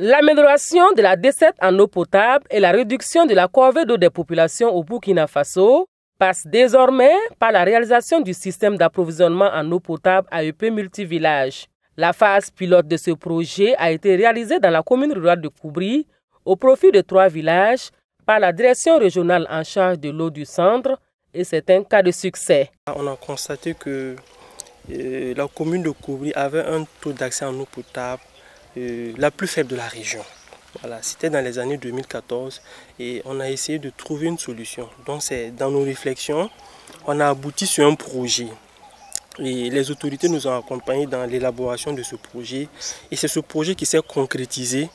L'amélioration de la desserte en eau potable et la réduction de la corvée d'eau des populations au Burkina Faso passe désormais par la réalisation du système d'approvisionnement en eau potable AEP multivillage. La phase pilote de ce projet a été réalisée dans la commune rurale de Koubri au profit de 3 villages par la direction régionale en charge de l'eau du centre et c'est un cas de succès. On a constaté que la commune de Koubri avait un taux d'accès en eau potable la plus faible de la région. Voilà, c'était dans les années 2014 et on a essayé de trouver une solution. Donc c'est dans nos réflexions, on a abouti sur un projet. Et les autorités nous ont accompagnés dans l'élaboration de ce projet. Et c'est ce projet qui s'est concrétisé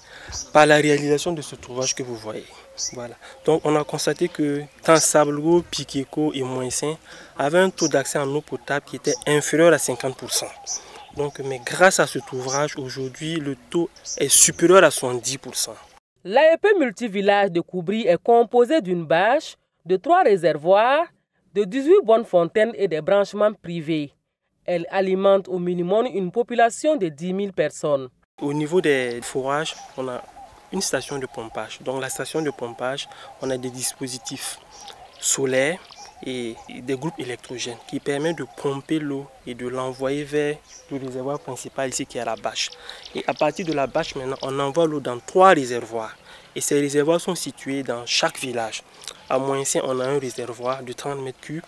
par la réalisation de ce trouvage que vous voyez. Voilà. Donc on a constaté que Tansablogo, Pikeko et Moïsin avaient un taux d'accès en eau potable qui était inférieur à 50%. Donc, mais grâce à cet ouvrage, aujourd'hui, le taux est supérieur à 70%. L'AEP multivillage de Koubri est composé d'une bâche, de 3 réservoirs, de 18 bonnes fontaines et des branchements privés. Elle alimente au minimum une population de 10 000 personnes. Au niveau des forages, on a une station de pompage. Dans la station de pompage, on a des dispositifs solaires et des groupes électrogènes qui permettent de pomper l'eau et de l'envoyer vers le réservoir principal ici qui est la bâche. Et à partir de la bâche maintenant, on envoie l'eau dans 3 réservoirs. Et ces réservoirs sont situés dans chaque village. À Moïsin, on a un réservoir de 30 mètres cubes.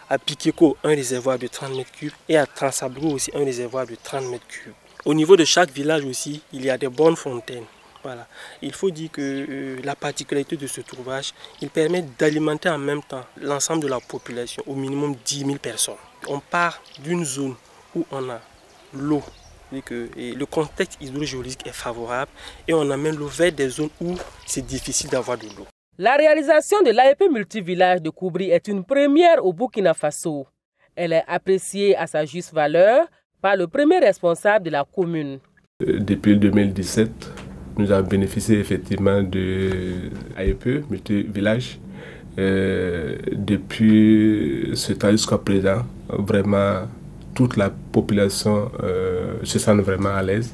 À Pikeko, un réservoir de 30 mètres cubes. Et à Tansablogo aussi, un réservoir de 30 mètres cubes. Au niveau de chaque village aussi, il y a des bonnes fontaines. Voilà. Il faut dire que la particularité de ce trouvage, il permet d'alimenter en même temps l'ensemble de la population, au minimum 10 000 personnes. On part d'une zone où on a l'eau, et le contexte hydrogéologique est favorable, et on amène l'eau vers des zones où c'est difficile d'avoir de l'eau. La réalisation de l'AEP multivillage de Koubri est une première au Burkina Faso. Elle est appréciée à sa juste valeur par le premier responsable de la commune. Depuis 2017, nous avons bénéficié effectivement de AEP, multivillage. Depuis ce temps jusqu'à présent, vraiment, toute la population se sent vraiment à l'aise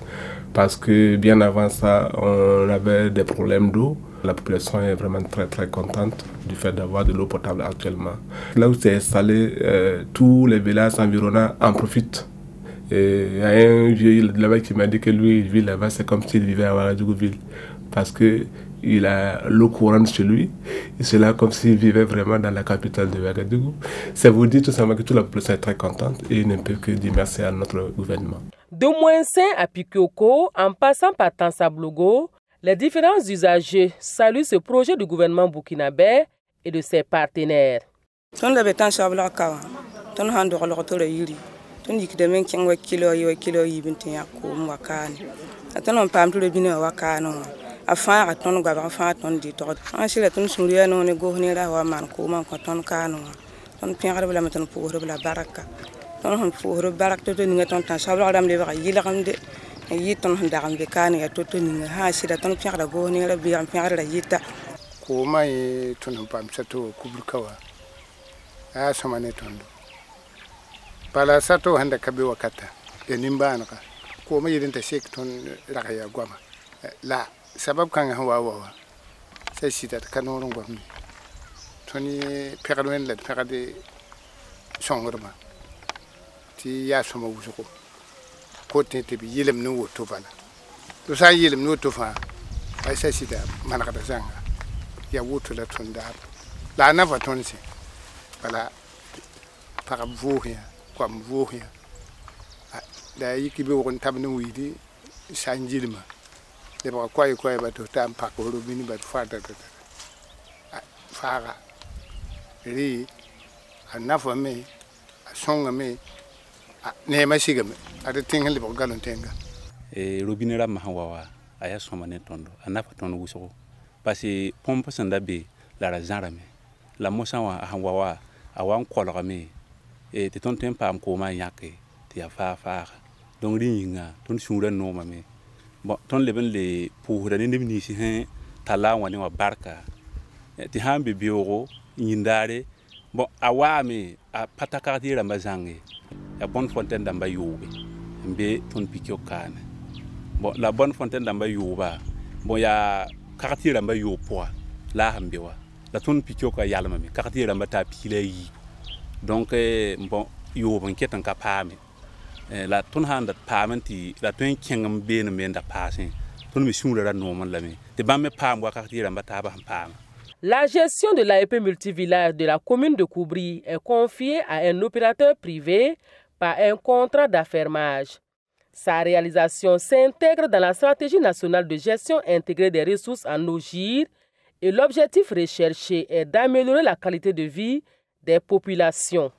parce que bien avant ça, on avait des problèmes d'eau. La population est vraiment très contente du fait d'avoir de l'eau potable actuellement. Là où c'est installé, tous les villages environnants en profitent. Il y a un vieux là-bas qui m'a dit que lui, il vit là-bas, c'est comme s'il vivait à Ouagadougou-Ville. Parce qu'il a l'eau courante chez lui. Et c'est là comme s'il vivait vraiment dans la capitale de Ouagadougou. Ça vous dit tout simplement que toute la population est très contente et il ne peut que dire merci à notre gouvernement. De Moïsin à Pikeko, en passant par Tansablogo, les différents usagers saluent ce projet du gouvernement burkinabé et de ses partenaires. Ton yik de men king wa kilo yi bintin ya ko mo kan aton pam to le bino wa kan afa aton gwa ba fa ton di to an sila ton suriya no ne go ne ra wa man ko man ko ton kan ton piar bla meton pour bla baraka ton hon pour baraka to ni ton tan sabra dam le ba yila kam de yi ton daram be kan ya to ni ha sila ton piar da go ne ra bi am piar da yita ko mai ton pam sato kubrukawa a samane ton Pala sato handa kabe wakata ya nimba naka ko ma yidin ta shek ton rakaya gwama la sabab kan hawa sai sita kanorun gwamni toni pegadwen la pegade songorma ti ya soma wusuko ko tete bi yilem no woto bana to sa yilem no to fa ai sai sita manaka da zanga ya woto la ton dar la nafa ton si pala para vuhia comme vous da yiki be won tabne widi sanjilma de ba koy ba to tam pak ro bini ba fata fara ri anafa me songa me ne ma sigame ada tingal ba galon tenga robinera ma hawa aya soma ne tondo anafa tondo wuso parce pompe sanda be la razarame la mosawa hawa awan kolorame et te ton tempa am ko ma yake te ya fa donc ringa ton sura no ma me bon ton leben le pour da ne ni si hen tala wani wa barka te hambe bioro yindare bon awame a pataka dira mbazange ya bonne fontaine d'amba yobe mbe ton pikyo kana bon la bonne fontaine d'amba yoba bon ya kakati ramba yo poa la hambewa la ton pikio ka yalma mi kakati ramba ta pile yi donc bon yo bon ketan ka pame la ton handa pamenti la ton kengam ben menda passe ton mi sumra normal la mi te bamme pam wa kakati ramba ta ba pam. La gestion de l'AEP multivillage de la commune de Koubri est confiée à un opérateur privé par un contrat d'affermage. Sa réalisation s'intègre dans la stratégie nationale de gestion intégrée des ressources en eau GIR et l'objectif recherché est d'améliorer la qualité de vie des populations.